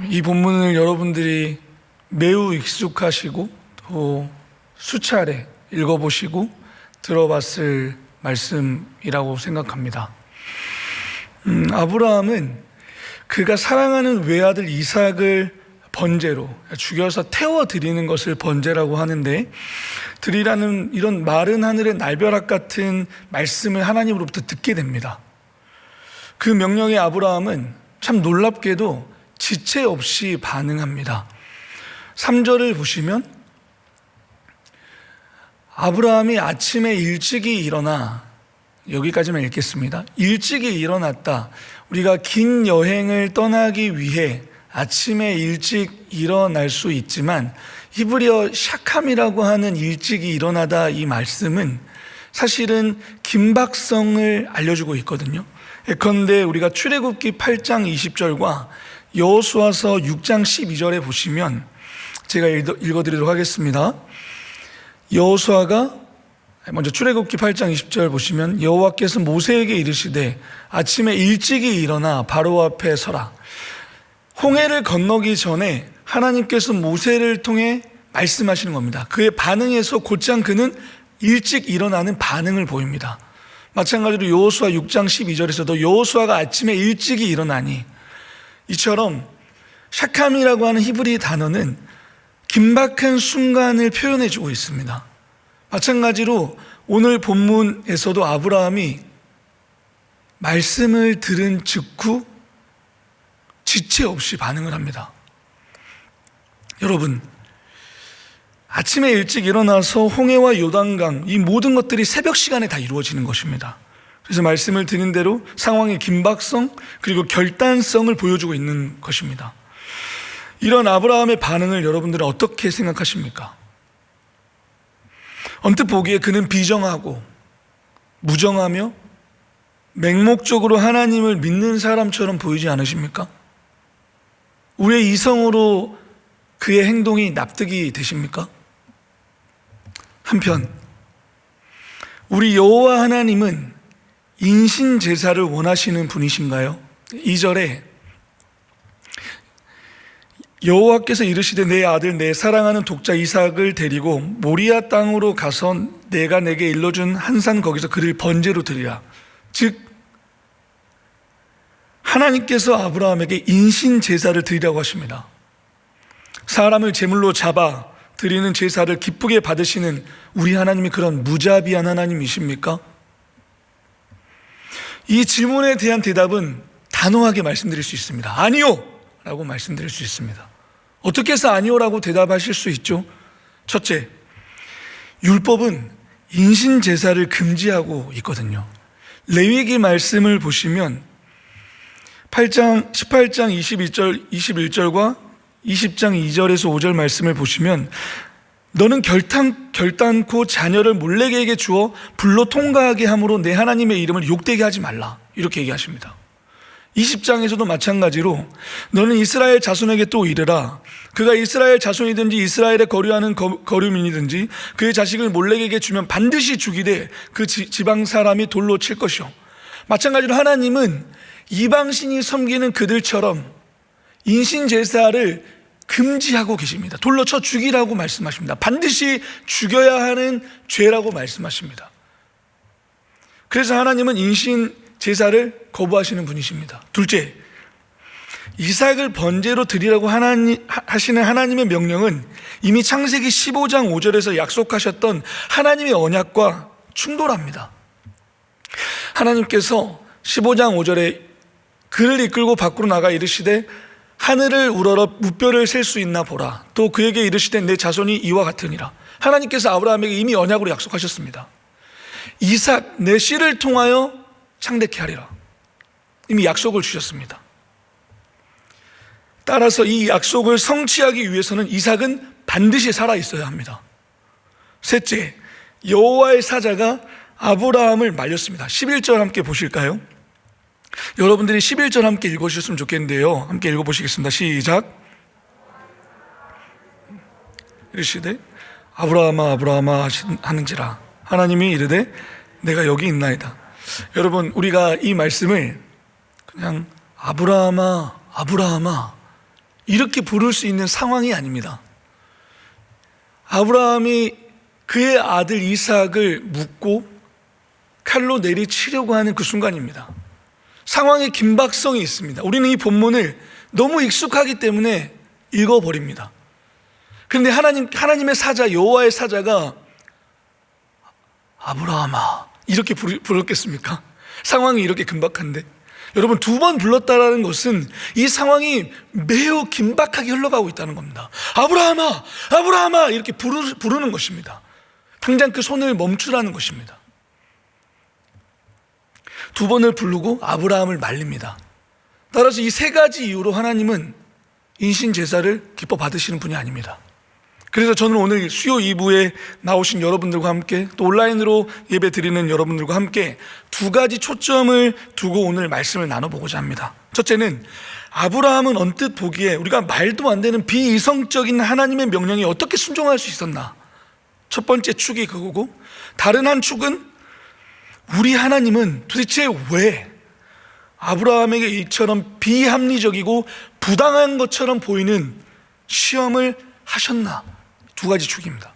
이 본문을 여러분들이 매우 익숙하시고 또 수차례 읽어보시고 들어봤을 말씀이라고 생각합니다. 아브라함은 그가 사랑하는 외아들 이삭을 번제로 죽여서 태워드리는 것을 번제라고 하는데, 드리라는 이런 마른 하늘의 날벼락 같은 말씀을 하나님으로부터 듣게 됩니다. 그 명령에 아브라함은 참 놀랍게도 지체 없이 반응합니다. 3절을 보시면 아브라함이 아침에 일찍이 일어나, 여기까지만 읽겠습니다. 일찍이 일어났다. 우리가 긴 여행을 떠나기 위해 아침에 일찍 일어날 수 있지만 히브리어 샤캄이라고 하는 일찍이 일어나다, 이 말씀은 사실은 긴박성을 알려주고 있거든요. 예컨대 우리가 출애굽기 8장 20절과 여호수아서 6장 12절에 보시면, 제가 읽어드리도록 하겠습니다. 여호수아가 먼저 출애굽기 8장 20절 보시면, 여호와께서 모세에게 이르시되 아침에 일찍이 일어나 바로 앞에 서라. 홍해를 건너기 전에 하나님께서 모세를 통해 말씀하시는 겁니다. 그의 반응에서 곧장 그는 일찍 일어나는 반응을 보입니다. 마찬가지로 여호수아 6장 12절에서도 여호수아가 아침에 일찍이 일어나니, 이처럼 샤캄이라고 하는 히브리 단어는 긴박한 순간을 표현해 주고 있습니다. 마찬가지로 오늘 본문에서도 아브라함이 말씀을 들은 직후 지체 없이 반응을 합니다. 여러분, 아침에 일찍 일어나서 홍해와 요단강, 이 모든 것들이 새벽 시간에 다 이루어지는 것입니다. 그래서 말씀을 드린 대로 상황의 긴박성 그리고 결단성을 보여주고 있는 것입니다. 이런 아브라함의 반응을 여러분들은 어떻게 생각하십니까? 언뜻 보기에 그는 비정하고 무정하며 맹목적으로 하나님을 믿는 사람처럼 보이지 않으십니까? 우리의 이성으로 그의 행동이 납득이 되십니까? 한편 우리 여호와 하나님은 인신 제사를 원하시는 분이신가요? 2절에 여호와께서 이르시되 내 아들 내 사랑하는 독자 이삭을 데리고 모리아 땅으로 가서 내가 내게 일러준 한 산 거기서 그를 번제로 드리라. 즉 하나님께서 아브라함에게 인신 제사를 드리라고 하십니다. 사람을 제물로 잡아 드리는 제사를 기쁘게 받으시는 우리 하나님이 그런 무자비한 하나님이십니까? 이 질문에 대한 대답은 단호하게 말씀드릴 수 있습니다. 아니요! 라고 말씀드릴 수 있습니다. 어떻게 해서 아니요라고 대답하실 수 있죠? 첫째, 율법은 인신 제사를 금지하고 있거든요. 레위기 말씀을 보시면 18장 21절과 20장 2절에서 5절 말씀을 보시면, 너는 결단코 자녀를 몰래에게 주어 불로 통과하게 함으로 내 하나님의 이름을 욕되게 하지 말라, 이렇게 얘기하십니다. 20장에서도 마찬가지로 너는 이스라엘 자손에게 또 이르라. 그가 이스라엘 자손이든지 이스라엘에 거류하는 거류민이든지 그의 자식을 몰래에게 주면 반드시 죽이되 그 지방 사람이 돌로 칠 것이요. 마찬가지로 하나님은 이방신이 섬기는 그들처럼 인신제사를 금지하고 계십니다. 돌로 쳐 죽이라고 말씀하십니다. 반드시 죽여야 하는 죄라고 말씀하십니다. 그래서 하나님은 인신제사를 거부하시는 분이십니다. 둘째, 이삭을 번제로 드리라고 하시는 하나님의 명령은 이미 창세기 15장 5절에서 약속하셨던 하나님의 언약과 충돌합니다. 하나님께서 15장 5절에 그를 이끌고 밖으로 나가 이르시되 하늘을 우러러 무뼈를 셀 수 있나 보라. 또 그에게 이르시되 내 자손이 이와 같으니라. 하나님께서 아브라함에게 이미 언약으로 약속하셨습니다. 이삭 내 씨를 통하여 창대케 하리라. 이미 약속을 주셨습니다. 따라서 이 약속을 성취하기 위해서는 이삭은 반드시 살아 있어야 합니다. 셋째, 여호와의 사자가 아브라함을 말렸습니다. 11절 함께 보실까요? 여러분들이 11절 함께 읽어주셨으면 좋겠는데요, 함께 읽어보시겠습니다. 시작. 이르시되 아브라함아 아브라함아 하는지라 하나님이 이르되 내가 여기 있나이다. 여러분, 우리가 이 말씀을 그냥 아브라함아 아브라함아 이렇게 부를 수 있는 상황이 아닙니다. 아브라함이 그의 아들 이삭을 묻고 칼로 내리치려고 하는 그 순간입니다. 상황의 긴박성이 있습니다. 우리는 이 본문을 너무 익숙하기 때문에 읽어버립니다. 그런데 하나님의 사자, 여호와의 사자가 아브라함아 이렇게 부르겠습니까? 상황이 이렇게 긴박한데. 여러분, 2번 불렀다라는 것은 이 상황이 매우 긴박하게 흘러가고 있다는 겁니다. 아브라함아, 아브라함아 이렇게 부르는 것입니다. 당장 그 손을 멈추라는 것입니다. 2번을 부르고 아브라함을 말립니다. 따라서 이 3가지 이유로 하나님은 인신 제사를 기뻐 받으시는 분이 아닙니다. 그래서 저는 오늘 수요 2부에 나오신 여러분들과 함께 또 온라인으로 예배 드리는 여러분들과 함께 2가지 초점을 두고 오늘 말씀을 나눠보고자 합니다. 첫째는 아브라함은 언뜻 보기에 우리가 말도 안 되는 비이성적인 하나님의 명령에 어떻게 순종할 수 있었나. 첫 번째 축이 그거고, 다른 한 축은 우리 하나님은 도대체 왜 아브라함에게 이처럼 비합리적이고 부당한 것처럼 보이는 시험을 하셨나. 2가지 축입니다.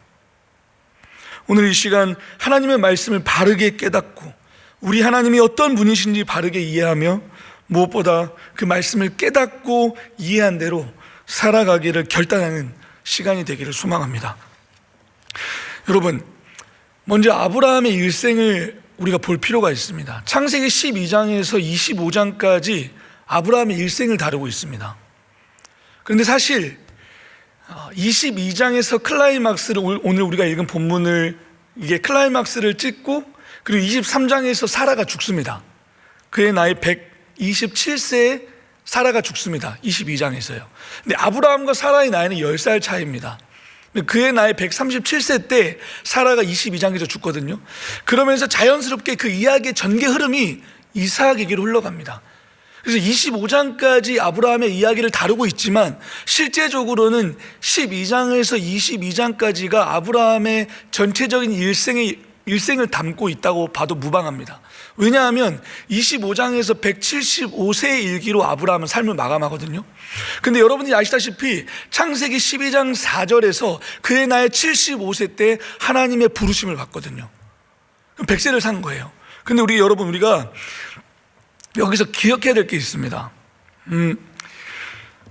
오늘 이 시간 하나님의 말씀을 바르게 깨닫고 우리 하나님이 어떤 분이신지 바르게 이해하며 무엇보다 그 말씀을 깨닫고 이해한 대로 살아가기를 결단하는 시간이 되기를 소망합니다. 여러분, 먼저 아브라함의 일생을 우리가 볼 필요가 있습니다. 창세기 12장에서 25장까지 아브라함의 일생을 다루고 있습니다. 그런데 사실 22장에서 클라이막스를, 오늘 우리가 읽은 본문을 이게 클라이막스를 찍고, 그리고 23장에서 사라가 죽습니다. 그의 나이 127세에 사라가 죽습니다. 22장에서요. 근데 아브라함과 사라의 나이는 10살 차이입니다. 그의 나이 137세 때 사라가 22장에서 죽거든요. 그러면서 자연스럽게 그 이야기의 전개 흐름이 이삭에게로 흘러갑니다. 그래서 25장까지 아브라함의 이야기를 다루고 있지만 실제적으로는 12장에서 22장까지가 아브라함의 전체적인 일생을 담고 있다고 봐도 무방합니다. 왜냐하면 25장에서 175세의 일기로 아브라함은 삶을 마감하거든요. 근데 여러분이 아시다시피 창세기 12장 4절에서 그의 나이 75세 때 하나님의 부르심을 받거든요. 그럼 100세를 산 거예요. 근데 우리가 여기서 기억해야 될 게 있습니다.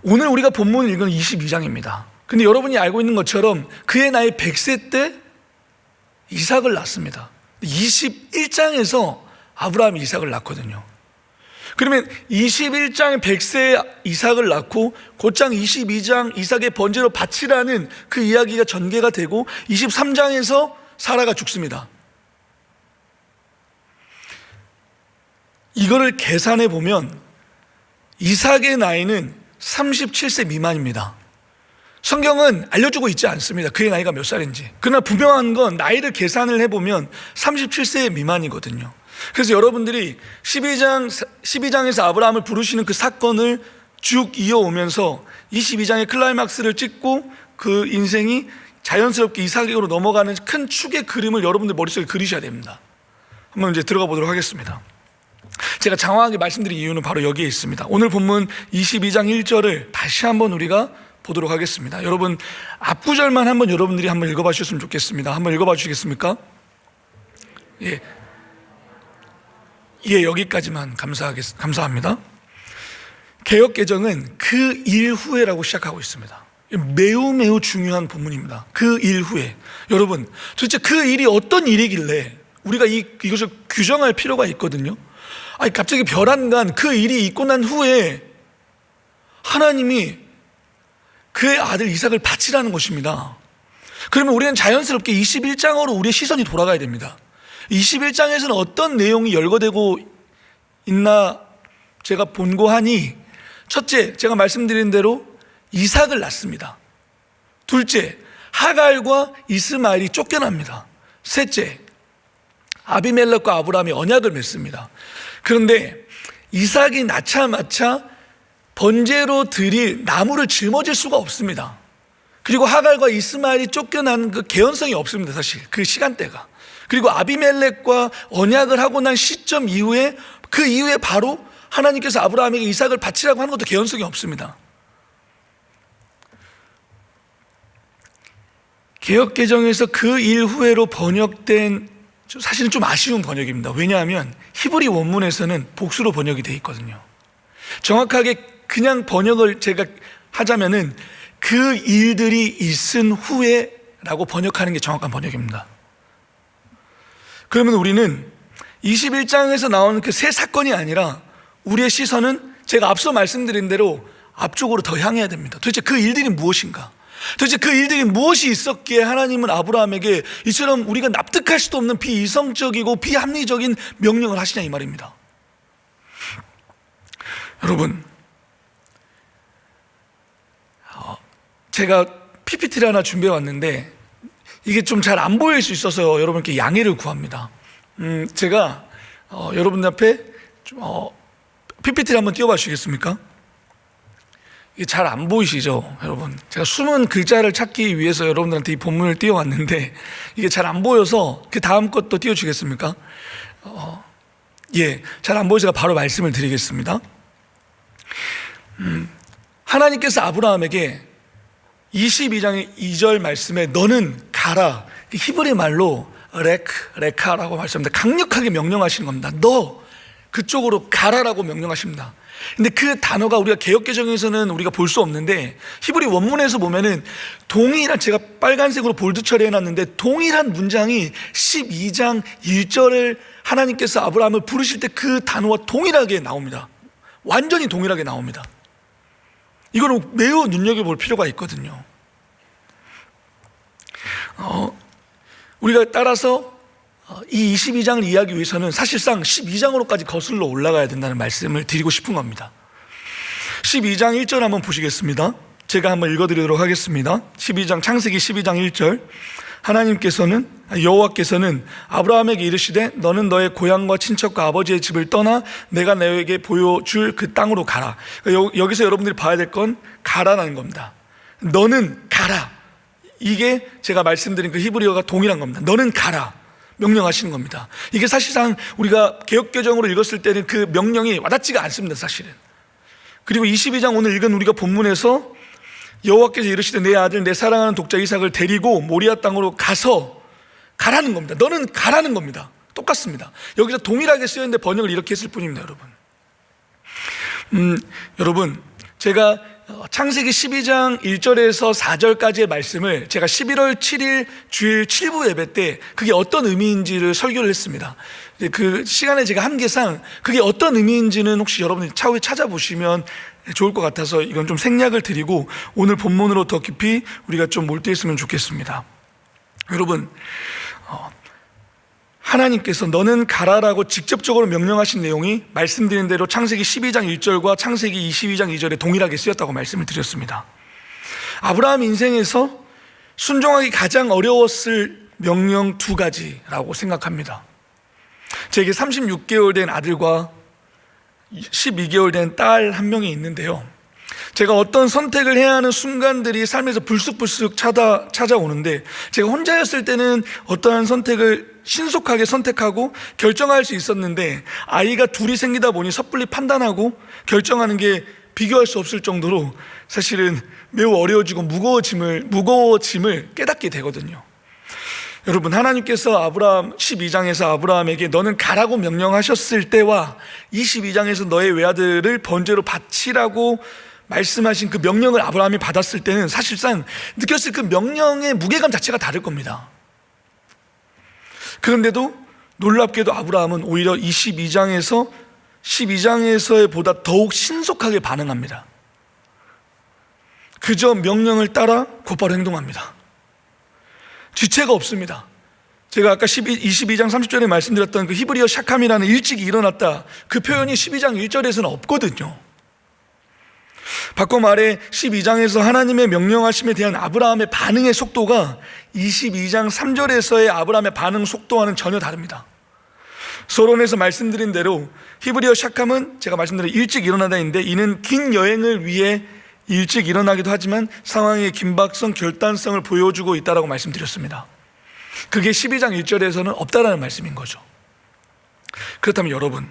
오늘 우리가 본문을 읽은 22장입니다. 근데 여러분이 알고 있는 것처럼 그의 나이 100세 때 이삭을 낳습니다. 21장에서 아브라함이 이삭을 낳거든요. 그러면 21장에 100세에 이삭을 낳고 곧장 22장 이삭의 번제로 바치라는 그 이야기가 전개가 되고 23장에서 사라가 죽습니다. 이거를 계산해 보면 이삭의 나이는 37세 미만입니다. 성경은 알려주고 있지 않습니다. 그의 나이가 몇 살인지. 그러나 분명한 건 나이를 계산을 해보면 37세 미만이거든요. 그래서 여러분들이 12장에서 아브라함을 부르시는 그 사건을 쭉 이어오면서 22장의 클라이막스를 찍고 그 인생이 자연스럽게 이삭에게로 넘어가는 큰 축의 그림을 여러분들 머릿속에 그리셔야 됩니다. 한번 이제 들어가 보도록 하겠습니다. 제가 장황하게 말씀드린 이유는 바로 여기에 있습니다. 오늘 본문 22장 1절을 다시 한번 우리가 보도록 하겠습니다. 여러분, 앞구절만 한번 여러분들이 한번 읽어봐 주셨으면 좋겠습니다. 한번 읽어봐 주시겠습니까? 예, 여기까지만 감사합니다. 개역개정은 그 일 후에라고 시작하고 있습니다. 매우 중요한 본문입니다. 그 일 후에. 여러분, 도대체 그 일이 어떤 일이길래 우리가 이것을 규정할 필요가 있거든요. 아니, 갑자기 별안간 그 일이 있고 난 후에 하나님이 그의 아들 이삭을 바치라는 것입니다. 그러면 우리는 자연스럽게 21장으로 우리의 시선이 돌아가야 됩니다. 21장에서는 어떤 내용이 열거되고 있나 제가 본고하니, 첫째, 제가 말씀드린 대로 이삭을 낳습니다. 둘째, 하갈과 이스마엘이 쫓겨납니다. 셋째, 아비멜렉과 아브라함이 언약을 맺습니다. 그런데 이삭이 낳자마자 번제로 드릴 나무를 짊어질 수가 없습니다. 그리고 하갈과 이스마엘이 쫓겨나는 그 개연성이 없습니다. 사실 그 시간대가. 그리고 아비멜렉과 언약을 하고 난 시점 이후에, 그 이후에 바로 하나님께서 아브라함에게 이삭을 바치라고 하는 것도 개연성이 없습니다. 개역개정에서 그 일 후에로 번역된 사실은 좀 아쉬운 번역입니다. 왜냐하면 히브리 원문에서는 복수로 번역이 되어 있거든요. 정확하게 그냥 번역을 제가 하자면은 그 일들이 있은 후에 라고 번역하는 게 정확한 번역입니다. 그러면 우리는 21장에서 나오는 그 세 사건이 아니라 우리의 시선은 제가 앞서 말씀드린 대로 앞쪽으로 더 향해야 됩니다. 도대체 그 일들이 무엇인가? 도대체 그 일들이 무엇이 있었기에 하나님은 아브라함에게 이처럼 우리가 납득할 수도 없는 비이성적이고 비합리적인 명령을 하시냐 이 말입니다. 여러분, 제가 PPT를 하나 준비해 왔는데 이게 좀 잘 안 보일 수 있어서 여러분께 양해를 구합니다. 제가 여러분들 앞에 PPT를 한번 띄워봐 주시겠습니까? 이게 잘 안 보이시죠, 여러분? 제가 숨은 글자를 찾기 위해서 여러분들한테 이 본문을 띄워왔는데 이게 잘 안 보여서 그 다음 것도 띄워주겠습니까? 잘 안 보여서 제가 바로 말씀을 드리겠습니다. 하나님께서 아브라함에게 22장의 2절 말씀에 너는 가라, 히브리 말로 레카라고 말씀합니다. 강력하게 명령하시는 겁니다. 너 그쪽으로 가라라고 명령하십니다. 근데 그 단어가 우리가 개역개정에서는 우리가 볼 수 없는데 히브리 원문에서 보면은 동일한, 제가 빨간색으로 볼드 처리해놨는데 동일한 문장이 12장 1절을 하나님께서 아브라함을 부르실 때 그 단어와 동일하게 나옵니다. 완전히 동일하게 나옵니다. 이거는 매우 눈여겨볼 필요가 있거든요. 우리가 따라서 이 22장을 이해하기 위해서는 사실상 12장으로까지 거슬러 올라가야 된다는 말씀을 드리고 싶은 겁니다. 12장 1절 한번 보시겠습니다. 제가 한번 읽어드리도록 하겠습니다. 창세기 12장 1절. 하나님께서는, 여호와께서는 아브라함에게 이르시되 너는 너의 고향과 친척과 아버지의 집을 떠나 내가 너에게 보여줄 그 땅으로 가라. 여기서 여러분들이 봐야 될 건 가라라는 겁니다. 너는 가라. 이게 제가 말씀드린 그 히브리어가 동일한 겁니다. 너는 가라 명령하시는 겁니다. 이게 사실상 우리가 개역개정으로 읽었을 때는 그 명령이 와닿지가 않습니다, 사실은. 그리고 22장 오늘 읽은 우리가 본문에서 여호와께서 이르시되 내 아들 내 사랑하는 독자 이삭을 데리고 모리아 땅으로 가서 가라는 겁니다. 너는 가라는 겁니다. 똑같습니다. 여기서 동일하게 쓰였는데 번역을 이렇게 했을 뿐입니다, 여러분. 여러분, 제가 창세기 12장 1절에서 4절까지의 말씀을 제가 11월 7일 주일 7부 예배 때 그게 어떤 의미인지를 설교를 했습니다. 그 시간에 제가 한계상 그게 어떤 의미인지는 혹시 여러분이 차후에 찾아보시면 좋을 것 같아서 이건 좀 생략을 드리고 오늘 본문으로 더 깊이 우리가 좀 몰두했으면 좋겠습니다. 여러분, 하나님께서 너는 가라라고 직접적으로 명령하신 내용이 말씀드린 대로 창세기 12장 1절과 창세기 22장 2절에 동일하게 쓰였다고 말씀을 드렸습니다. 아브라함 인생에서 순종하기 가장 어려웠을 명령 두 가지라고 생각합니다. 제게 36개월 된 아들과 12개월 된 딸 한 명이 있는데요, 제가 어떤 선택을 해야 하는 순간들이 삶에서 불쑥불쑥 찾아오는데 제가 혼자였을 때는 어떠한 선택을 신속하게 선택하고 결정할 수 있었는데 아이가 둘이 생기다 보니 섣불리 판단하고 결정하는 게 비교할 수 없을 정도로 사실은 매우 어려워지고 무거워짐을 깨닫게 되거든요. 여러분, 하나님께서 아브라함 12장에서 아브라함에게 너는 가라고 명령하셨을 때와 22장에서 너의 외아들을 번제로 바치라고 말씀하신 그 명령을 아브라함이 받았을 때는 사실상 느꼈을 그 명령의 무게감 자체가 다를 겁니다. 그런데도 놀랍게도 아브라함은 오히려 12장에서의 보다 더욱 신속하게 반응합니다. 그저 명령을 따라 곧바로 행동합니다. 지체가 없습니다. 제가 아까 22장 30절에 말씀드렸던 그 히브리어 샤캄이라는 일찍 일어났다, 그 표현이 12장 1절에서는 없거든요. 바꿔 말해 12장에서 하나님의 명령하심에 대한 아브라함의 반응의 속도가 22장 3절에서의 아브라함의 반응 속도와는 전혀 다릅니다. 서론에서 말씀드린 대로 히브리어 샤캄은 제가 말씀드린 일찍 일어나다인데 이는 긴 여행을 위해 일찍 일어나기도 하지만 상황의 긴박성, 결단성을 보여주고 있다고 말씀드렸습니다. 그게 12장 1절에서는 없다라는 말씀인 거죠. 그렇다면 여러분,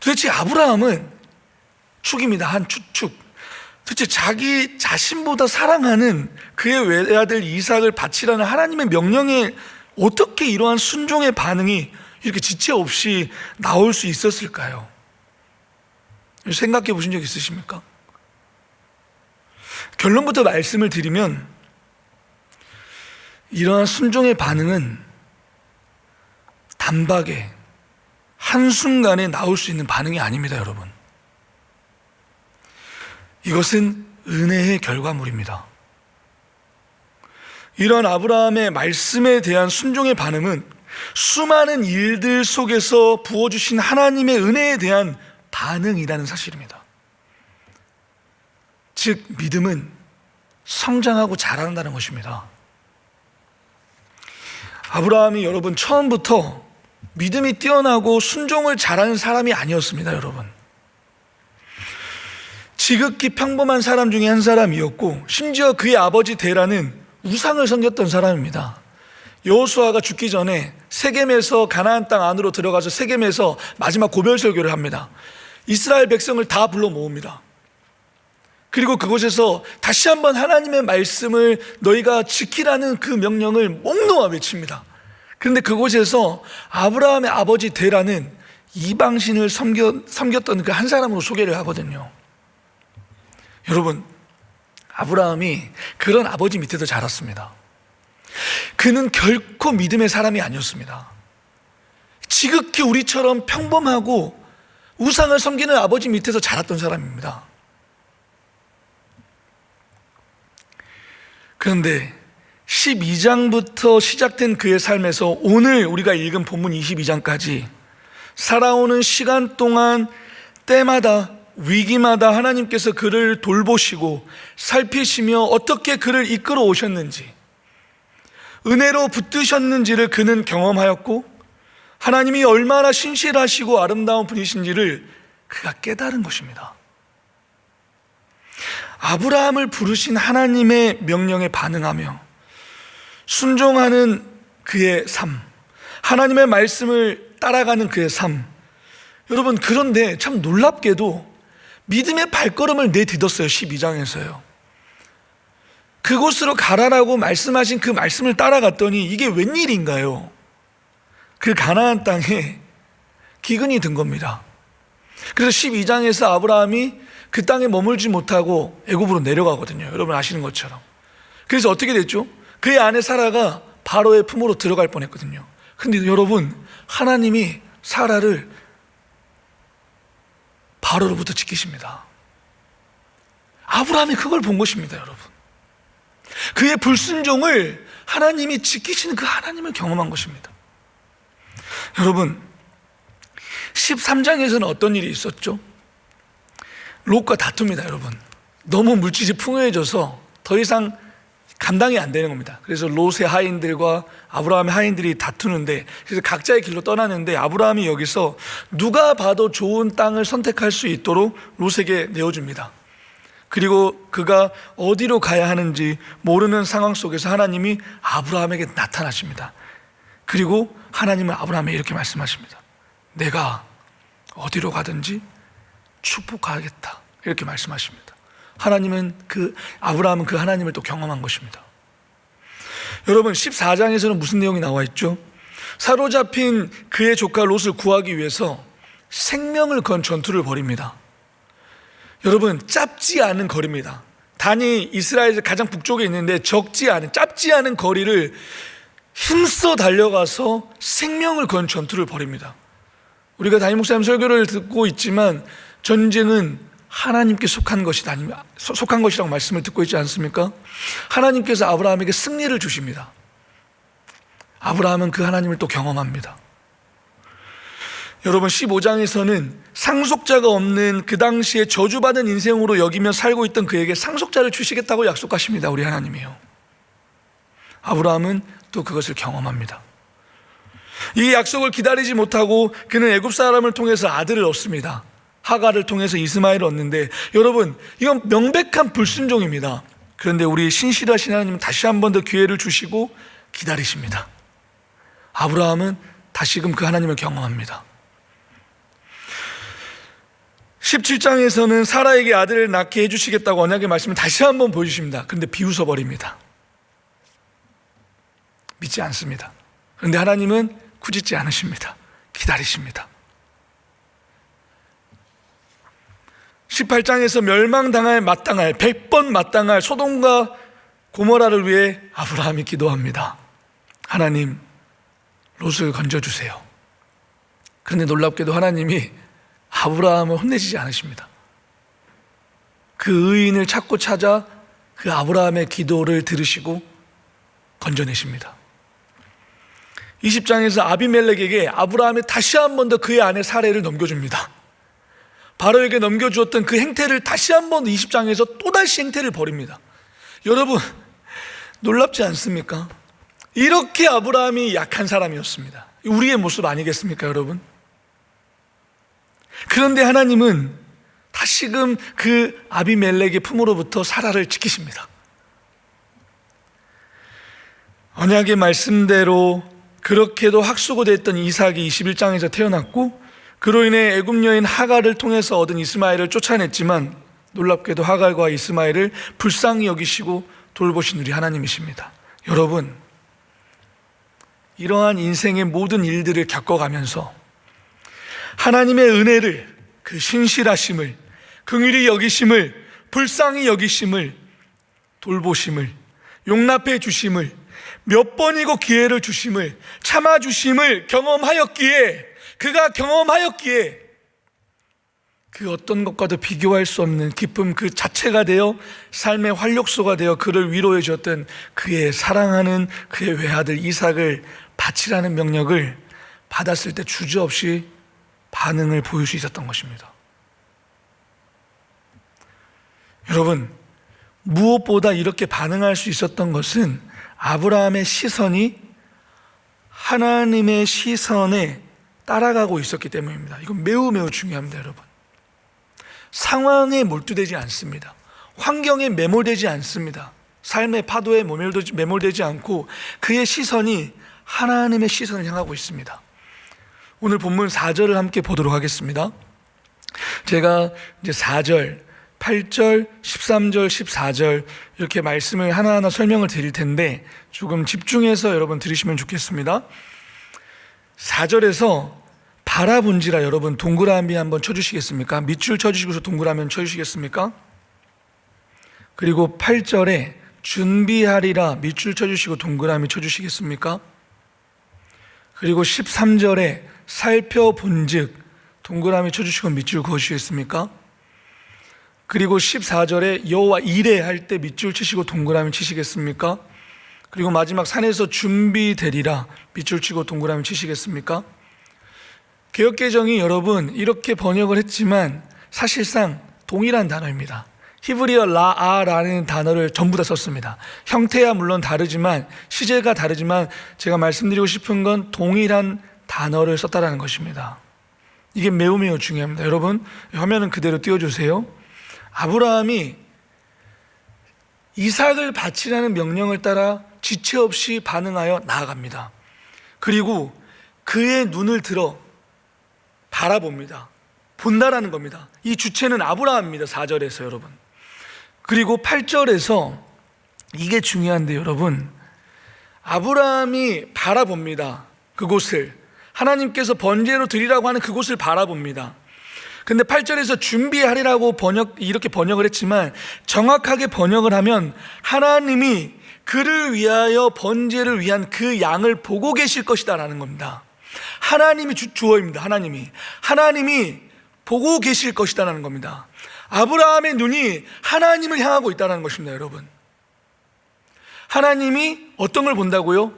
도대체 아브라함은 축입니다. 한 축. 도대체 자기 자신보다 사랑하는 그의 외아들 이삭을 바치라는 하나님의 명령에 어떻게 이러한 순종의 반응이 이렇게 지체 없이 나올 수 있었을까요? 생각해 보신 적 있으십니까? 결론부터 말씀을 드리면 이러한 순종의 반응은 단박에 한순간에 나올 수 있는 반응이 아닙니다, 여러분. 이것은 은혜의 결과물입니다. 이러한 아브라함의 말씀에 대한 순종의 반응은 수많은 일들 속에서 부어주신 하나님의 은혜에 대한 반응이라는 사실입니다. 즉, 믿음은 성장하고 자란다는 것입니다. 아브라함이 여러분 처음부터 믿음이 뛰어나고 순종을 잘하는 사람이 아니었습니다, 여러분. 지극히 평범한 사람 중에 한 사람이었고, 심지어 그의 아버지 데라는 우상을 섬겼던 사람입니다. 여호수아가 죽기 전에 세겜에서 가나안 땅 안으로 들어가서 세겜에서 마지막 고별 설교를 합니다. 이스라엘 백성을 다 불러 모읍니다. 그리고 그곳에서 다시 한번 하나님의 말씀을 너희가 지키라는 그 명령을 목 놓아 외칩니다. 그런데 그곳에서 아브라함의 아버지 데라는 이방신을 섬겼던 그 한 사람으로 소개를 하거든요. 여러분, 아브라함이 그런 아버지 밑에서 자랐습니다. 그는 결코 믿음의 사람이 아니었습니다. 지극히 우리처럼 평범하고 우상을 섬기는 아버지 밑에서 자랐던 사람입니다. 그런데 12장부터 시작된 그의 삶에서 오늘 우리가 읽은 본문 22장까지 살아오는 시간 동안 때마다 위기마다 하나님께서 그를 돌보시고 살피시며 어떻게 그를 이끌어 오셨는지, 은혜로 붙드셨는지를 그는 경험하였고, 하나님이 얼마나 신실하시고 아름다운 분이신지를 그가 깨달은 것입니다. 아브라함을 부르신 하나님의 명령에 반응하며 순종하는 그의 삶, 하나님의 말씀을 따라가는 그의 삶. 여러분, 그런데 참 놀랍게도 믿음의 발걸음을 내딛었어요. 12장에서요. 그곳으로 가라라고 말씀하신 그 말씀을 따라갔더니 이게 웬일인가요? 그 가나안 땅에 기근이 든 겁니다. 그래서 12장에서 아브라함이 그 땅에 머물지 못하고 애굽으로 내려가거든요. 여러분 아시는 것처럼. 그래서 어떻게 됐죠? 그의 아내 사라가 바로의 품으로 들어갈 뻔했거든요. 근데 여러분, 하나님이 사라를 바로로부터 지키십니다. 아브라함이 그걸 본 것입니다, 여러분. 그의 불순종을 하나님이 지키시는 그 하나님을 경험한 것입니다. 여러분, 13장에서는 어떤 일이 있었죠? 롯과 다툽니다, 여러분. 너무 물질이 풍요해져서 더 이상 감당이 안 되는 겁니다. 그래서 롯의 하인들과 아브라함의 하인들이 다투는데, 그래서 각자의 길로 떠나는데 아브라함이 여기서 누가 봐도 좋은 땅을 선택할 수 있도록 롯에게 내어줍니다. 그리고 그가 어디로 가야 하는지 모르는 상황 속에서 하나님이 아브라함에게 나타나십니다. 그리고 하나님은 아브라함에게 이렇게 말씀하십니다. 내가 어디로 가든지 축복하겠다, 이렇게 말씀하십니다. 하나님은 아브라함은 그 하나님을 또 경험한 것입니다. 여러분, 14장에서는 무슨 내용이 나와 있죠? 사로잡힌 그의 조카 롯을 구하기 위해서 생명을 건 전투를 벌입니다. 여러분, 짧지 않은 거리입니다. 단이 이스라엘에서 가장 북쪽에 있는데 짧지 않은 거리를 힘써 달려가서 생명을 건 전투를 벌입니다. 우리가 담임 목사님 설교를 듣고 있지만 전쟁은 하나님께 속한 것이라고 말씀을 듣고 있지 않습니까? 하나님께서 아브라함에게 승리를 주십니다. 아브라함은 그 하나님을 또 경험합니다. 여러분, 15장에서는 상속자가 없는 그 당시에 저주받은 인생으로 여기며 살고 있던 그에게 상속자를 주시겠다고 약속하십니다. 우리 하나님이요. 아브라함은 또 그것을 경험합니다. 이 약속을 기다리지 못하고 그는 애굽 사람을 통해서 아들을 얻습니다. 하갈을 통해서 이스마엘을 얻는데, 여러분, 이건 명백한 불순종입니다. 그런데 우리 신실하신 하나님은 다시 한 번 더 기회를 주시고 기다리십니다. 아브라함은 다시금 그 하나님을 경험합니다. 17장에서는 사라에게 아들을 낳게 해주시겠다고 언약의 말씀을 다시 한번 보여주십니다. 그런데 비웃어 버립니다. 믿지 않습니다. 그런데 하나님은 꾸짖지 않으십니다. 기다리십니다. 18장에서 멸망당할 마땅할 100번 마땅할 소돔과 고모라를 위해 아브라함이 기도합니다. 하나님, 롯을 건져주세요. 그런데 놀랍게도 하나님이 아브라함을 혼내시지 않으십니다. 그 의인을 찾고 찾아 그 아브라함의 기도를 들으시고 건져내십니다. 20장에서 아비멜렉에게 아브라함이 다시 한 번 더 그의 아내 사레를 넘겨줍니다. 바로에게 넘겨주었던 그 행태를 다시 한 번 20장에서 또다시 행태를 벌입니다. 여러분, 놀랍지 않습니까? 이렇게 아브라함이 약한 사람이었습니다. 우리의 모습 아니겠습니까, 여러분? 그런데 하나님은 다시금 그 아비멜렉의 품으로부터 사라를 지키십니다. 언약의 말씀대로 그렇게도 학수고대했던 이삭이 21장에서 태어났고, 그로 인해 애굽 여인 하갈을 통해서 얻은 이스마엘을 쫓아냈지만 놀랍게도 하갈과 이스마엘을 불쌍히 여기시고 돌보신 우리 하나님이십니다. 여러분, 이러한 인생의 모든 일들을 겪어가면서 하나님의 은혜를, 그 신실하심을, 긍휼히 여기심을, 불쌍히 여기심을, 돌보심을, 용납해 주심을, 몇 번이고 기회를 주심을, 참아주심을 그가 경험하였기에 그 어떤 것과도 비교할 수 없는 기쁨 그 자체가 되어 삶의 활력소가 되어 그를 위로해 주었던 그의 사랑하는 그의 외아들 이삭을 바치라는 명령을 받았을 때 주저없이 반응을 보일 수 있었던 것입니다. 여러분, 무엇보다 이렇게 반응할 수 있었던 것은 아브라함의 시선이 하나님의 시선에 따라가고 있었기 때문입니다. 이건 매우 중요합니다, 여러분. 상황에 몰두되지 않습니다. 환경에 매몰되지 않습니다. 삶의 파도에 매몰되지 않고 그의 시선이 하나님의 시선을 향하고 있습니다. 오늘 본문 4절을 함께 보도록 하겠습니다. 제가 이제 4절, 8절, 13절, 14절 이렇게 말씀을 하나하나 설명을 드릴 텐데 조금 집중해서 여러분 들으시면 좋겠습니다. 4절에서 바라본지라 여러분 동그라미 한번 쳐주시겠습니까? 밑줄 쳐주시고서 동그라미 쳐주시겠습니까? 그리고 8절에 준비하리라 밑줄 쳐주시고 동그라미 쳐주시겠습니까? 그리고 13절에 살펴본즉 동그라미 쳐주시고 밑줄 그어주시겠습니까? 그리고 14절에 여호와 이레 할 때 밑줄 치시고 동그라미 치시겠습니까? 그리고 마지막 산에서 준비되리라 밑줄 치고 동그라미 치시겠습니까? 개역개정이 여러분 이렇게 번역을 했지만 사실상 동일한 단어입니다. 히브리어 라아라는 단어를 전부 다 썼습니다. 형태야 물론 다르지만 시제가 다르지만 제가 말씀드리고 싶은 건 동일한 단어를 썼다는 것입니다. 이게 매우 중요합니다. 여러분 화면은 그대로 띄워주세요. 아브라함이 이삭을 바치라는 명령을 따라 지체 없이 반응하여 나아갑니다. 그리고 그의 눈을 들어 바라봅니다. 본다라는 겁니다. 이 주체는 아브라함입니다. 4절에서 여러분. 그리고 8절에서 이게 중요한데 여러분, 아브라함이 바라봅니다. 그곳을 하나님께서 번제로 드리라고 하는 그곳을 바라봅니다. 근데 8절에서 준비하리라고 이렇게 번역을 했지만 정확하게 번역을 하면 하나님이 그를 위하여 번제를 위한 그 양을 보고 계실 것이다 라는 겁니다. 하나님이 주어입니다. 하나님이 보고 계실 것이다 라는 겁니다. 아브라함의 눈이 하나님을 향하고 있다는 것입니다. 여러분, 하나님이 어떤 걸 본다고요?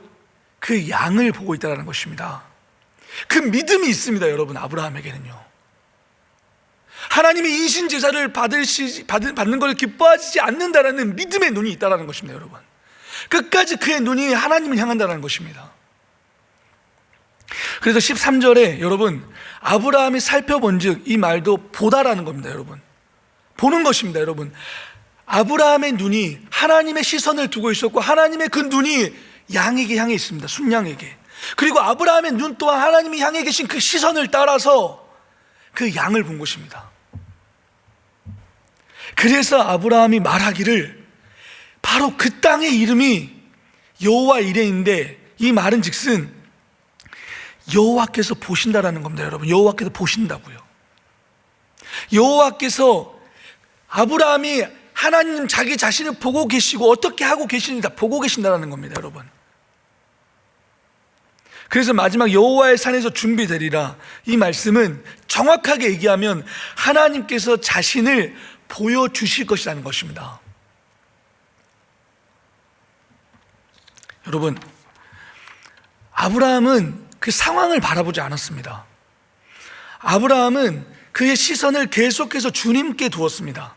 그 양을 보고 있다는 것입니다. 그 믿음이 있습니다. 여러분, 아브라함에게는요. 하나님이 인신제사를 받는 걸 기뻐하지 않는다라는 믿음의 눈이 있다는 것입니다. 여러분, 끝까지 그의 눈이 하나님을 향한다는 것입니다. 그래서 13절에 여러분 아브라함이 살펴본즉, 이 말도 보다라는 겁니다. 여러분, 보는 것입니다. 여러분, 아브라함의 눈이 하나님의 시선을 두고 있었고 하나님의 그 눈이 양에게 향해 있습니다. 순양에게. 그리고 아브라함의 눈 또한 하나님이 향해 계신 그 시선을 따라서 그 양을 본 것입니다. 그래서 아브라함이 말하기를 바로 그 땅의 이름이 여호와 이레인데, 이 말은 즉슨 여호와께서 보신다라는 겁니다. 여러분, 여호와께서 보신다고요. 여호와께서 아브라함이 하나님 자기 자신을 보고 계시고 어떻게 하고 계시는지 다 보고 계신다는 겁니다. 여러분, 그래서 마지막 여호와의 산에서 준비되리라, 이 말씀은 정확하게 얘기하면 하나님께서 자신을 보여주실 것이라는 것입니다. 여러분, 아브라함은 그 상황을 바라보지 않았습니다. 아브라함은 그의 시선을 계속해서 주님께 두었습니다.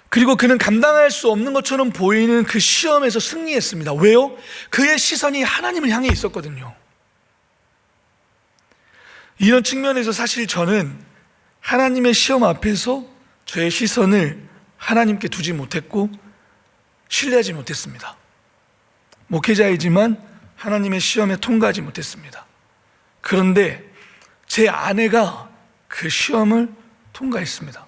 그리고 그는 감당할 수 없는 것처럼 보이는 그 시험에서 승리했습니다. 왜요? 그의 시선이 하나님을 향해 있었거든요. 이런 측면에서 사실 저는 하나님의 시험 앞에서 저의 시선을 하나님께 두지 못했고 신뢰하지 못했습니다. 목회자이지만 하나님의 시험에 통과하지 못했습니다. 그런데 제 아내가 그 시험을 통과했습니다.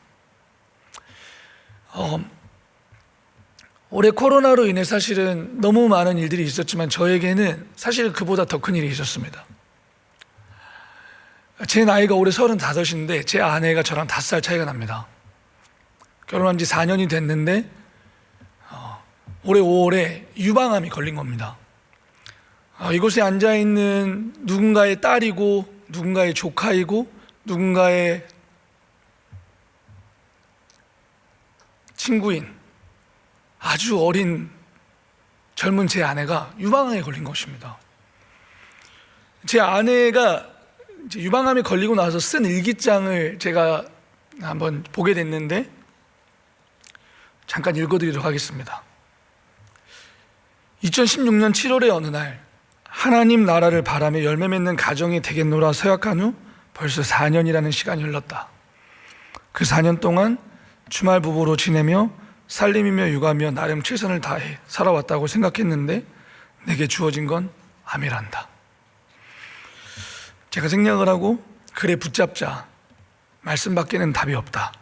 올해 코로나로 인해 사실은 너무 많은 일들이 있었지만 저에게는 사실 그보다 더 큰 일이 있었습니다. 제 나이가 올해 35인데 제 아내가 저랑 5살 차이가 납니다. 결혼한 지 4년이 됐는데 올해 5월에 유방암이 걸린 겁니다. 이곳에 앉아있는 누군가의 딸이고 누군가의 조카이고 누군가의 친구인 아주 어린 젊은 제 아내가 유방암에 걸린 것입니다. 제 아내가 이제 유방암에 걸리고 나서 쓴 일기장을 제가 한번 보게 됐는데 잠깐 읽어드리도록 하겠습니다. 2016년 7월의 어느 날, 하나님 나라를 바라며 열매 맺는 가정이 되겠노라 서약한 후 벌써 4년이라는 시간이 흘렀다. 그 4년 동안 주말 부부로 지내며 살림이며 육아며 나름 최선을 다해 살아왔다고 생각했는데 내게 주어진 건 암이란다. 제가 생략을 하고 그래 붙잡자. 말씀밖에는 답이 없다.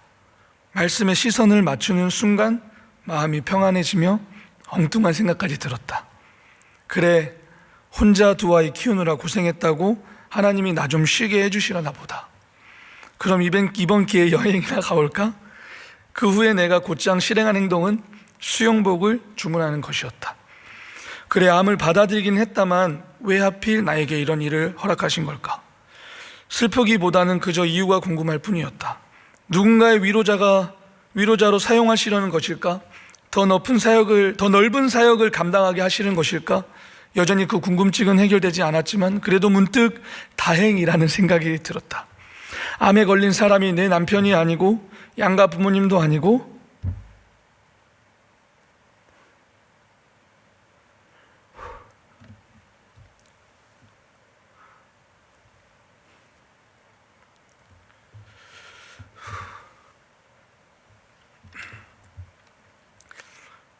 말씀에 시선을 맞추는 순간 마음이 평안해지며 엉뚱한 생각까지 들었다. 그래, 혼자 두 아이 키우느라 고생했다고 하나님이 나 좀 쉬게 해주시려나 보다. 그럼 이번 기회에 여행이나 가볼까? 그 후에 내가 곧장 실행한 행동은 수영복을 주문하는 것이었다. 그래, 암을 받아들이긴 했다만 왜 하필 나에게 이런 일을 허락하신 걸까? 슬프기보다는 그저 이유가 궁금할 뿐이었다. 누군가의 위로자로 사용하시려는 것일까? 더 넓은 사역을 감당하게 하시는 것일까? 여전히 그 궁금증은 해결되지 않았지만 그래도 문득 다행이라는 생각이 들었다. 암에 걸린 사람이 내 남편이 아니고 양가 부모님도 아니고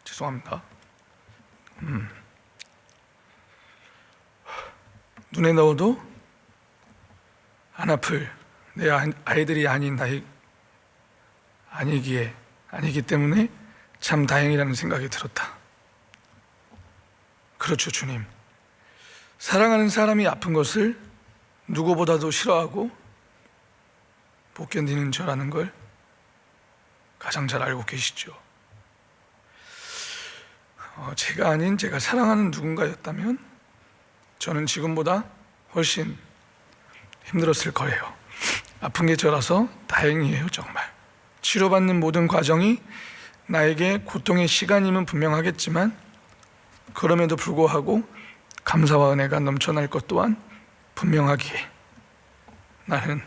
죄송합니다. 눈에 넣어도 안 아플 내 아이들이 아니기 때문에 참 다행이라는 생각이 들었다. 그렇죠, 주님. 사랑하는 사람이 아픈 것을 누구보다도 싫어하고 못 견디는 저라는 걸 가장 잘 알고 계시죠. 제가 아닌 제가 사랑하는 누군가였다면 저는 지금보다 훨씬 힘들었을 거예요. 아픈 게 저라서 다행이에요. 정말 치료받는 모든 과정이 나에게 고통의 시간임은 분명하겠지만 그럼에도 불구하고 감사와 은혜가 넘쳐날 것 또한 분명하기에 나는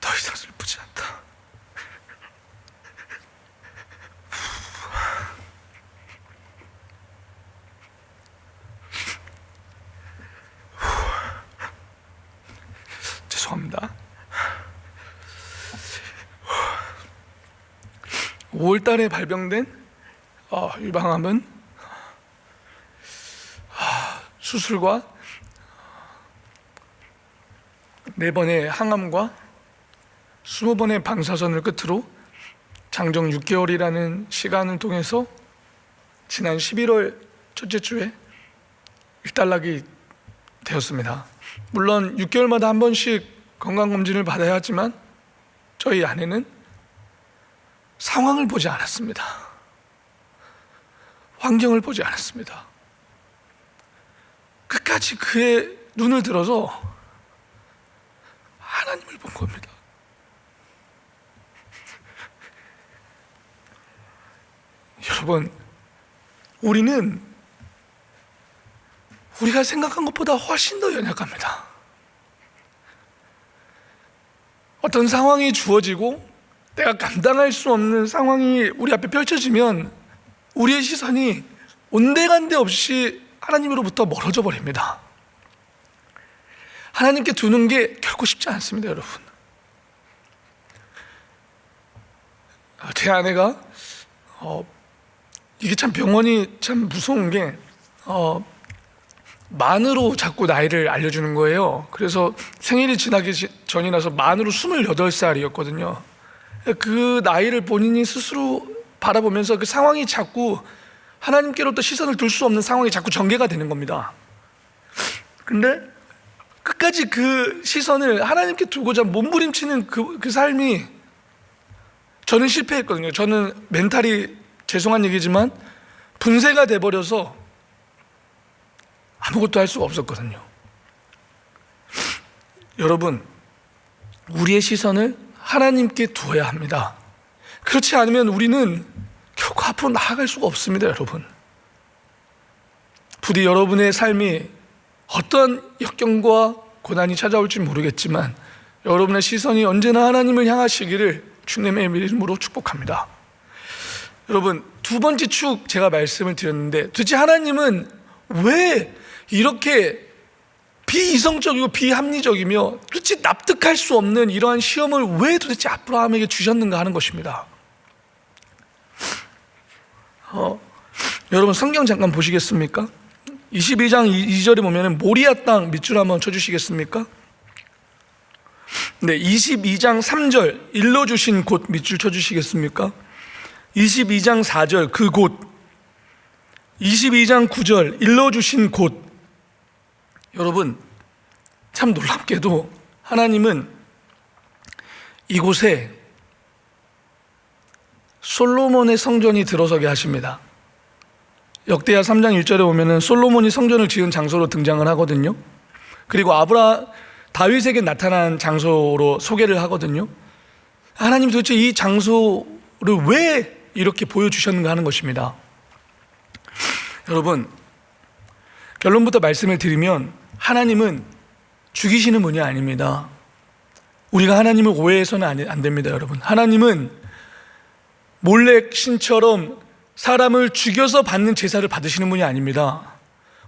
더 이상 슬프지 않다. 죄송합니다. 5월 달에 발병된 유방암은 수술과 4번의 항암과 20번의 방사선을 끝으로 장정 6개월이라는 시간을 통해서 지난 11월 첫째 주에 일단락이 되었습니다. 물론 6개월마다 한 번씩 건강검진을 받아야 하지만 저희 아내는 상황을 보지 않았습니다. 환경을 보지 않았습니다. 끝까지 그의 눈을 들어서 하나님을 본 겁니다. 여러분, 우리는 우리가 생각한 것보다 훨씬 더 연약합니다. 어떤 상황이 주어지고 내가 감당할 수 없는 상황이 우리 앞에 펼쳐지면 우리의 시선이 온데간데 없이 하나님으로부터 멀어져 버립니다. 하나님께 두는 게 결코 쉽지 않습니다, 여러분. 제 아내가 이게 참 병원이 참 무서운 게 만으로 자꾸 나이를 알려주는 거예요. 그래서 생일이 지나기 전이라서 만으로 28살이었거든요. 그 나이를 본인이 스스로 바라보면서 그 상황이 자꾸 하나님께로부터 시선을 둘 수 없는 상황이 자꾸 전개가 되는 겁니다. 근데 끝까지 그 시선을 하나님께 두고자 몸부림치는 그 삶이, 저는 실패했거든요. 저는 멘탈이, 죄송한 얘기지만 분쇄가 돼버려서 아무것도 할 수가 없었거든요. 여러분, 우리의 시선을 하나님께 두어야 합니다. 그렇지 않으면 우리는 결코 앞으로 나아갈 수가 없습니다, 여러분. 부디 여러분의 삶이 어떤 역경과 고난이 찾아올지 모르겠지만 여러분의 시선이 언제나 하나님을 향하시기를 주님의 이름으로 축복합니다. 여러분, 두 번째 축 제가 말씀을 드렸는데, 도대체 하나님은 왜 이렇게 비이성적이고 비합리적이며 도대체 납득할 수 없는 이러한 시험을 왜 도대체 아브라함에게 주셨는가 하는 것입니다. 여러분, 성경 잠깐 보시겠습니까? 22장 2절에 보면 모리아 땅 밑줄 한번 쳐주시겠습니까? 네, 22장 3절 일러주신 곳 밑줄 쳐주시겠습니까? 22장 4절 그 곳, 22장 9절 일러주신 곳. 여러분, 참 놀랍게도 하나님은 이곳에 솔로몬의 성전이 들어서게 하십니다. 역대하 3장 1절에 보면 솔로몬이 성전을 지은 장소로 등장을 하거든요. 그리고 다윗에게 나타난 장소로 소개를 하거든요. 하나님 도대체 이 장소를 왜 이렇게 보여주셨는가 하는 것입니다. 여러분, 결론부터 말씀을 드리면 하나님은 죽이시는 분이 아닙니다. 우리가 하나님을 오해해서는 안 됩니다, 여러분. 하나님은 몰렉 신처럼 사람을 죽여서 받는 제사를 받으시는 분이 아닙니다.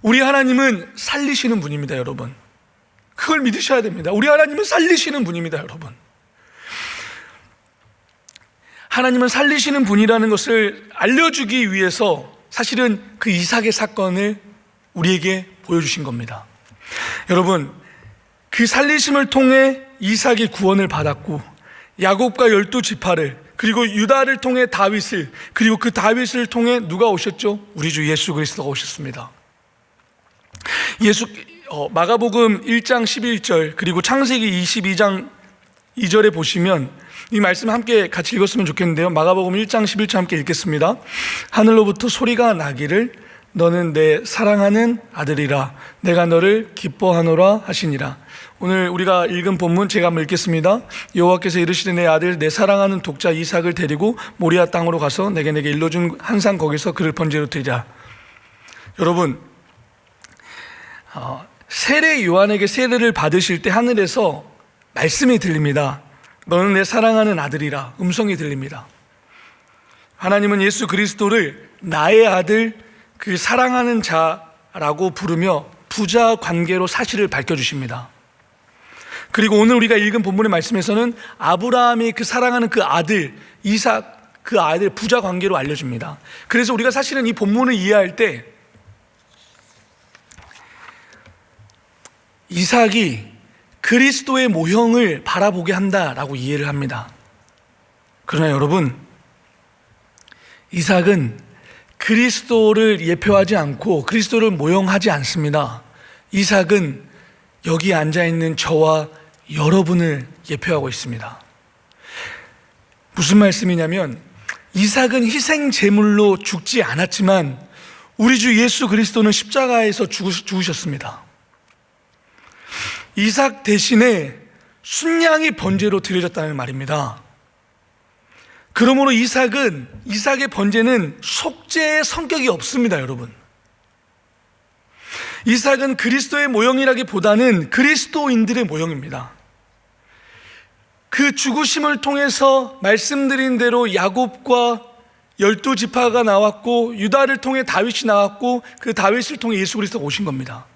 우리 하나님은 살리시는 분입니다, 여러분. 그걸 믿으셔야 됩니다. 우리 하나님은 살리시는 분입니다, 여러분. 하나님은 살리시는 분이라는 것을 알려주기 위해서 사실은 그 이삭의 사건을 우리에게 보여주신 겁니다. 여러분, 그 살리심을 통해 이삭이 구원을 받았고 야곱과 12지파를, 그리고 유다를 통해 다윗을, 그리고 그 다윗을 통해 누가 오셨죠? 우리 주 예수 그리스도가 오셨습니다. 마가복음 1장 11절 그리고 창세기 22장 2절에 보시면 이 말씀 함께 같이 읽었으면 좋겠는데요. 마가복음 1장 11절 함께 읽겠습니다. 하늘로부터 소리가 나기를 너는 내 사랑하는 아들이라 내가 너를 기뻐하노라 하시니라. 오늘 우리가 읽은 본문 제가 한번 읽겠습니다. 여호와께서 이르시되 내 아들 내 사랑하는 독자 이삭을 데리고 모리아 땅으로 가서 내게 일러준 한 산 거기서 그를 번제로 드리라. 여러분, 세례 요한에게 세례를 받으실 때 하늘에서 말씀이 들립니다. 너는 내 사랑하는 아들이라 음성이 들립니다. 하나님은 예수 그리스도를 나의 아들, 그 사랑하는 자라고 부르며 부자 관계로 사실을 밝혀주십니다. 그리고 오늘 우리가 읽은 본문의 말씀에서는 아브라함이 그 사랑하는 그 아들 이삭, 그 아들 부자 관계로 알려줍니다. 그래서 우리가 사실은 이 본문을 이해할 때 이삭이 그리스도의 모형을 바라보게 한다라고 이해를 합니다. 그러나 여러분, 이삭은 그리스도를 예표하지 않고 그리스도를 모형하지 않습니다. 이삭은 여기 앉아있는 저와 여러분을 예표하고 있습니다. 무슨 말씀이냐면, 이삭은 희생 제물로 죽지 않았지만 우리 주 예수 그리스도는 십자가에서 죽으셨습니다. 이삭 대신에 순양이 번제로 드려졌다는 말입니다. 그러므로 이삭의 번제는 속죄의 성격이 없습니다, 여러분. 이삭은 그리스도의 모형이라기보다는 그리스도인들의 모형입니다. 그 죽으심을 통해서 말씀드린 대로 야곱과 12지파가 나왔고, 유다를 통해 다윗이 나왔고, 그 다윗을 통해 예수 그리스도가 오신 겁니다.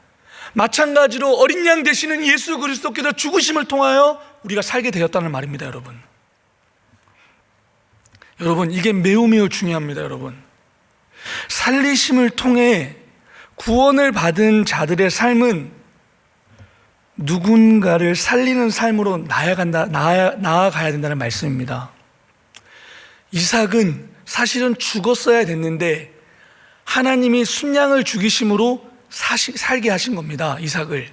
마찬가지로 어린 양 되시는 예수 그리스도께서 죽으심을 통하여 우리가 살게 되었다는 말입니다, 여러분. 여러분, 이게 매우 중요합니다, 여러분. 살리심을 통해 구원을 받은 자들의 삶은 누군가를 살리는 삶으로 나아가야 된다는 말씀입니다. 이삭은 사실은 죽었어야 됐는데 하나님이 순양을 죽이심으로 살게 하신 겁니다, 이삭을.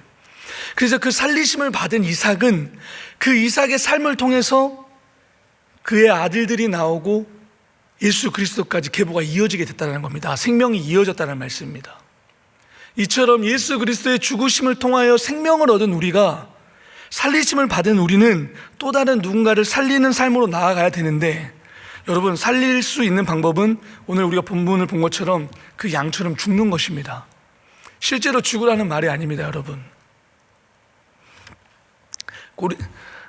그래서 그 살리심을 받은 이삭은 그 이삭의 삶을 통해서 그의 아들들이 나오고 예수 그리스도까지 계보가 이어지게 됐다는 겁니다. 생명이 이어졌다는 말씀입니다. 이처럼 예수 그리스도의 죽으심을 통하여 생명을 얻은 우리가, 살리심을 받은 우리는 또 다른 누군가를 살리는 삶으로 나아가야 되는데, 여러분, 살릴 수 있는 방법은 오늘 우리가 본문을 본 것처럼 그 양처럼 죽는 것입니다. 실제로 죽으라는 말이 아닙니다, 여러분.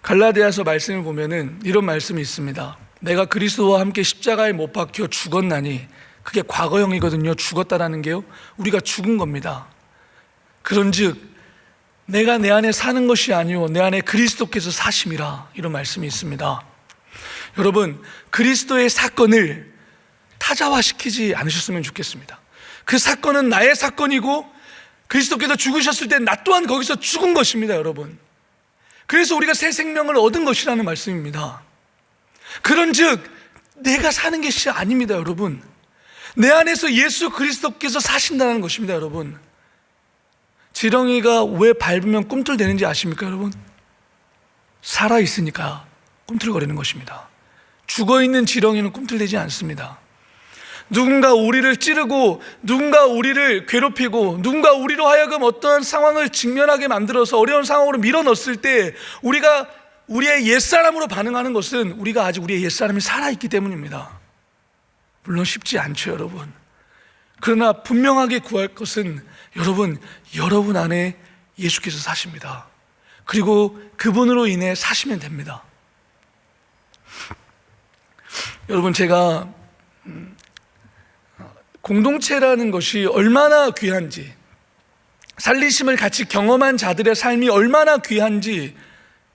갈라디아서 말씀을 보면은 이런 말씀이 있습니다. 내가 그리스도와 함께 십자가에 못 박혀 죽었나니, 그게 과거형이거든요. 죽었다라는 게요, 우리가 죽은 겁니다. 그런즉 내가 내 안에 사는 것이 아니오 내 안에 그리스도께서 사심이라, 이런 말씀이 있습니다. 여러분, 그리스도의 사건을 타자화시키지 않으셨으면 좋겠습니다. 그 사건은 나의 사건이고 그리스도께서 죽으셨을 때 나 또한 거기서 죽은 것입니다, 여러분. 그래서 우리가 새 생명을 얻은 것이라는 말씀입니다. 그런즉 내가 사는 것이 아닙니다, 여러분. 내 안에서 예수 그리스도께서 사신다는 것입니다, 여러분. 지렁이가 왜 밟으면 꿈틀대는지 아십니까, 여러분? 살아있으니까 꿈틀거리는 것입니다. 죽어있는 지렁이는 꿈틀대지 않습니다. 누군가 우리를 찌르고, 누군가 우리를 괴롭히고, 누군가 우리로 하여금 어떠한 상황을 직면하게 만들어서 어려운 상황으로 밀어넣었을 때 우리가 우리의 옛사람으로 반응하는 것은 우리가 아직 우리의 옛사람이 살아있기 때문입니다. 물론 쉽지 않죠, 여러분. 그러나 분명하게 구할 것은, 여러분 안에 예수께서 사십니다. 그리고 그분으로 인해 사시면 됩니다. 여러분, 제가 공동체라는 것이 얼마나 귀한지, 살리심을 같이 경험한 자들의 삶이 얼마나 귀한지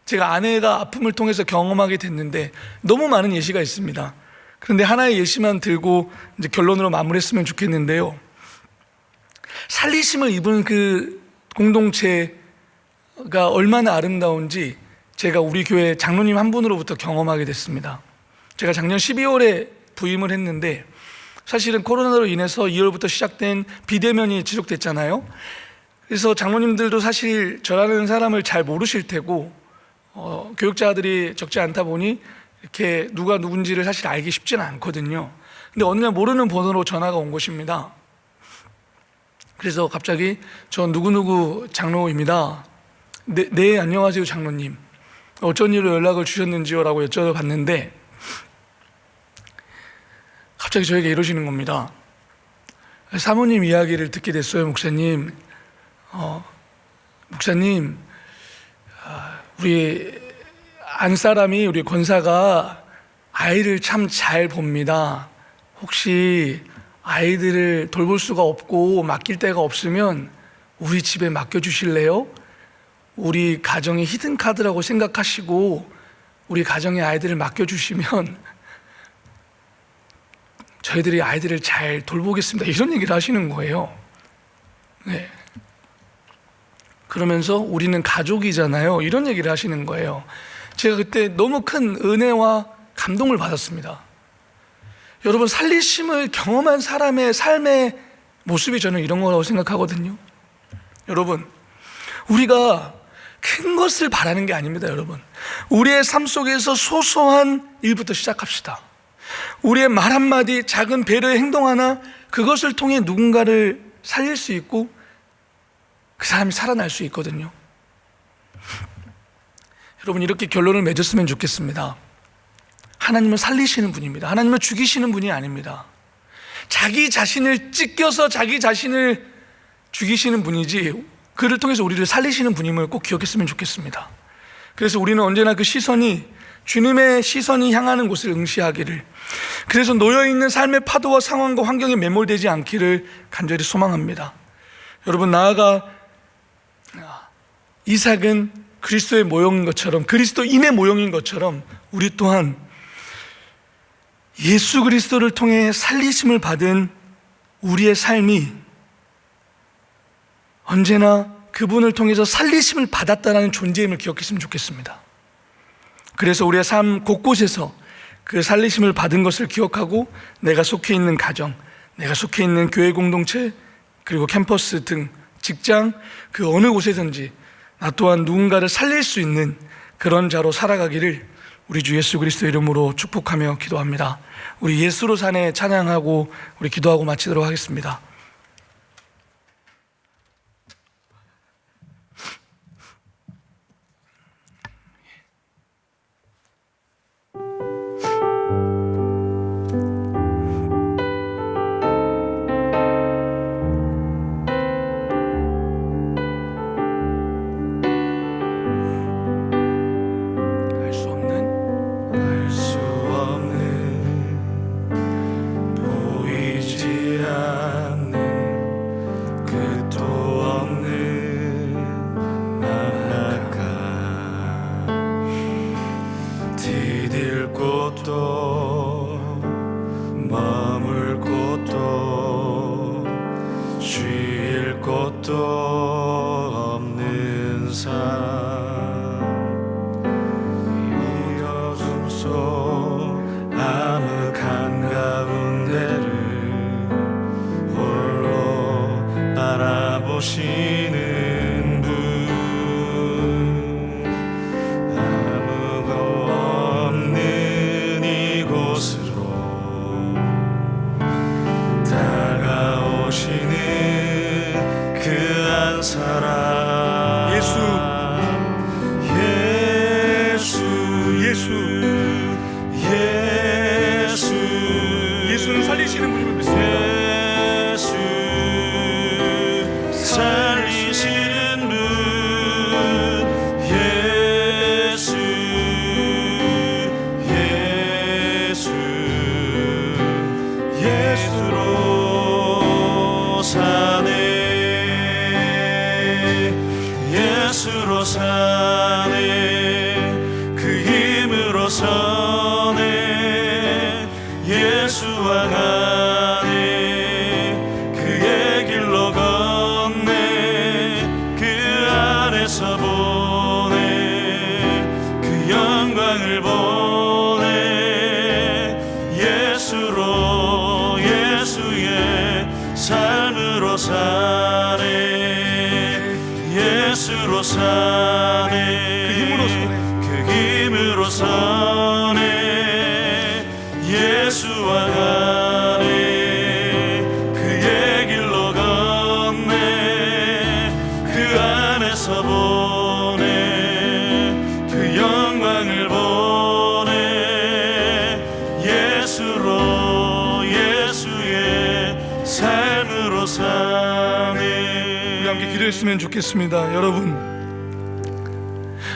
제가 아내가 아픔을 통해서 경험하게 됐는데, 너무 많은 예시가 있습니다. 그런데 하나의 예시만 들고 이제 결론으로 마무리했으면 좋겠는데요, 살리심을 입은 그 공동체가 얼마나 아름다운지 제가 우리 교회 장로님 한 분으로부터 경험하게 됐습니다. 제가 작년 12월에 부임을 했는데, 사실은 코로나로 인해서 2월부터 시작된 비대면이 지속됐잖아요. 그래서 장로님들도 사실 저라는 사람을 잘 모르실 테고, 교육자들이 적지 않다 보니 이렇게 누가 누군지를 사실 알기 쉽지는 않거든요. 근데 어느 날 모르는 번호로 전화가 온 것입니다. 그래서 갑자기 저 누구누구 장로입니다. 네, 안녕하세요 장로님, 어쩐 일로 연락을 주셨는지요? 라고 여쭤봤는데 갑자기 저에게 이러시는 겁니다. 사모님 이야기를 듣게 됐어요, 목사님. 목사님, 우리 안사람이, 우리 권사가 아이를 참 잘 봅니다. 혹시 아이들을 돌볼 수가 없고 맡길 데가 없으면 우리 집에 맡겨주실래요? 우리 가정이 히든카드라고 생각하시고 우리 가정의 아이들을 맡겨주시면 저희들이 아이들을 잘 돌보겠습니다, 이런 얘기를 하시는 거예요. 네. 그러면서 우리는 가족이잖아요, 이런 얘기를 하시는 거예요. 제가 그때 너무 큰 은혜와 감동을 받았습니다. 여러분, 살리심을 경험한 사람의 삶의 모습이 저는 이런 거라고 생각하거든요. 여러분, 우리가 큰 것을 바라는 게 아닙니다. 여러분, 우리의 삶 속에서 소소한 일부터 시작합시다. 우리의 말 한마디, 작은 배려의 행동 하나, 그것을 통해 누군가를 살릴 수 있고 그 사람이 살아날 수 있거든요. 여러분, 이렇게 결론을 맺었으면 좋겠습니다. 하나님은 살리시는 분입니다. 하나님은 죽이시는 분이 아닙니다. 자기 자신을 찢겨서 자기 자신을 죽이시는 분이지, 그를 통해서 우리를 살리시는 분임을 꼭 기억했으면 좋겠습니다. 그래서 우리는 언제나 그 시선이 주님의 시선이 향하는 곳을 응시하기를, 그래서 놓여있는 삶의 파도와 상황과 환경에 매몰되지 않기를 간절히 소망합니다. 여러분, 나아가 이삭은 그리스도의 모형인 것처럼, 그리스도인의 모형인 것처럼 우리 또한 예수 그리스도를 통해 살리심을 받은 우리의 삶이 언제나 그분을 통해서 살리심을 받았다는 존재임을 기억했으면 좋겠습니다. 그래서 우리의 삶 곳곳에서 그 살리심을 받은 것을 기억하고, 내가 속해 있는 가정, 내가 속해 있는 교회 공동체, 그리고 캠퍼스 등 직장, 그 어느 곳에든지 나 또한 누군가를 살릴 수 있는 그런 자로 살아가기를 우리 주 예수 그리스도 이름으로 축복하며 기도합니다. 우리 예수로 사네 찬양하고 우리 기도하고 마치도록 하겠습니다. 보시는 분, 아무도 없는 이곳으로 다가오시는 그 한 사람, 예수는 살리시는 분임을 믿습니다. 살리시는 분, 예수로 사네, 예수로 사네, 그 힘으로 서네, 예수와 가네, 그의 길로 보내, 그 영광을 보내, 예수로, 예수의 삶으로 사네, 예수로 사네, 그 힘으로 서네, 예수와 가네, 그의 길로 걷네, 그 안에서 보내, 그 영광을 보내, 예수로, 예수의 삶으로 사네. 우리 함께 기도했으면 좋겠습니다. 여러분,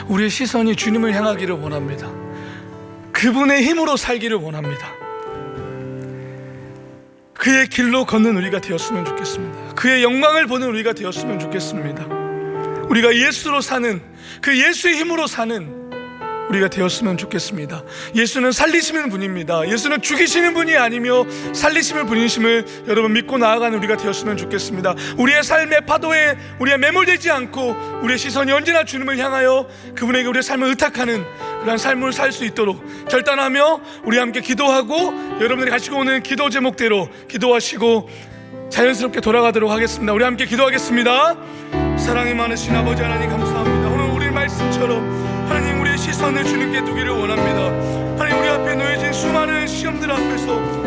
우리의 시선이 주님을 향하기를 원합니다. 그분의 힘으로 살기를 원합니다. 그의 길로 걷는 우리가 되었으면 좋겠습니다. 그의 영광을 보는 우리가 되었으면 좋겠습니다. 우리가 예수로 사는, 그 예수의 힘으로 사는 우리가 되었으면 좋겠습니다. 예수는 살리시는 분입니다. 예수는 죽이시는 분이 아니며 살리시는 분이심을 여러분 믿고 나아가는 우리가 되었으면 좋겠습니다. 우리의 삶의 파도에 우리가 매몰되지 않고 우리의 시선이 언제나 주님을 향하여 그분에게 우리의 삶을 의탁하는 그런 삶을 살 수 있도록 결단하며 우리 함께 기도하고 여러분들이 가지고 오는 기도 제목대로 기도하시고 자연스럽게 돌아가도록 하겠습니다. 우리 함께 기도하겠습니다. 사랑이 많으신 아버지 하나님 감사합니다. 오늘 우리 말씀처럼 하나님 우리의 시선을 주님께 두기를 원합니다. 하나님 우리 앞에 놓여진 수많은 시험들 앞에서